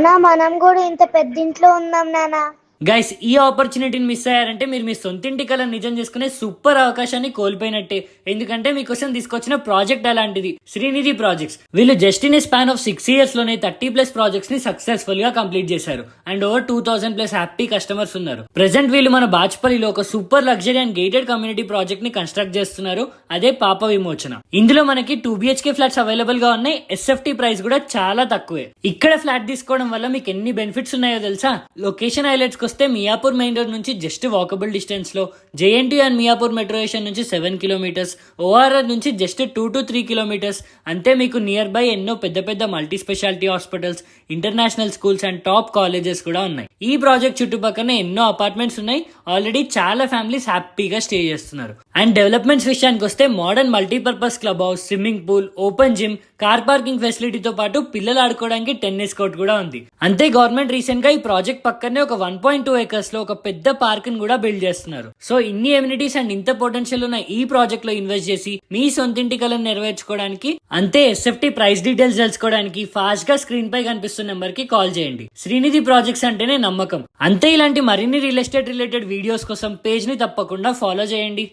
మనం కూడా ఇంత పెద్ద ఇంట్లో ఉన్నాం నానా. గైస్, ఈ ఆపర్చునిటీని మిస్ అయ్యారంటే మీరు మీ సొంతింటి కళ నిజం చేసుకునే సూపర్ అవకాశాన్ని కోల్పోయినట్టే. ఎందుకంటే మీకోసం తీసుకొచ్చిన ప్రాజెక్ట్ అలాంటిది, శ్రీనిధి ప్రాజెక్ట్స్. వీళ్ళు just in a span of 6 years లోనే 30+ ప్రాజెక్ట్స్ ని సక్సెస్ఫుల్ గా కంప్లీట్ చేశారు. అండ్ ఓవర్ 2000+ హ్యాపీ కస్టమర్స్ ఉన్నారు. ప్రెసెంట్ వీళ్ళు మన బాచ్పల్లిలో ఒక super luxury and gated community project ని కన్స్ట్రక్ట్ చేస్తున్నారు. అదే పాప విమోచన. ఇందులో మనకి 2 BHK ఫ్లాట్స్ అవైలబుల్ గా ఉన్నాయి. SFT ప్రైస్ కూడా చాలా తక్కువే. ఇక్కడ ఫ్లాట్ తీసుకోవడం వల్ల మీకు ఎన్ని బెనిఫిట్స్ ఉన్నాయో తెలుసా? లొకేషన్ హైలైట్స్ వస్తే మియాపూర్ మెయిన్ రోడ్ నుంచి జస్ట్ వాకబుల్ డిస్టెన్స్ లో, JNT and Miyapur metro station నుంచి 7 kilometers, ORR నుంచి జస్ట్ 2 to 3 kilometers. అంతే మీకు నియర్ బై ఎన్నో పెద్ద పెద్ద multi speciality hospitals, international schools and top colleges కూడా ఉన్నాయి. ఈ ప్రాజెక్ట్ చుట్టుపక్కనే ఎన్నో అపార్ట్మెంట్స్ ఉన్నాయి. ఆల్రెడీ చాలా ఫ్యామిలీస్ హ్యాపీగా స్టే చేస్తున్నారు. అండ్ డెవలప్మెంట్స్ విషయానికి వస్తే modern multipurpose club house, swimming pool, open gym, car parking ఫెసిలిటీతో పాటు పిల్లలు ఆడుకోవడానికి టెన్నిస్ కోర్ట్ కూడా ఉంది. అంతే గవర్నమెంట్ రీసెంట్ గా ఈ ప్రాజెక్ట్ పక్కనే ఒక 1.2 acres లో ఒక పెద్ద పార్క్ ని కూడా బిల్డ్ చేస్తున్నారు. సో ఇన్ని ఎమ్యూనిటీస్ అండ్ ఇంత పొటెన్షియల్ ఉన్న ఈ ప్రాజెక్ట్ లో ఇన్వెస్ట్ చేసి మీ సొంతింటి కలను నెరవేర్చుకోవడానికి, అంతే SFT ప్రైస్ డీటెయిల్స్ తెలుసుకోవడానికి ఫాస్ట్ గా స్క్రీన్ పై కనిపిస్తున్న నెంబర్ కి కాల్ చేయండి. శ్రీనిధి ప్రాజెక్ట్స్ అంటేనే నమ్మకం. అంతే ఇలాంటి మరిన్ని రియల్ ఎస్టేట్ రిలేటెడ్ వీడియోస్ కోసం పేజ్ ని తప్పకుండా ఫాలో చేయండి.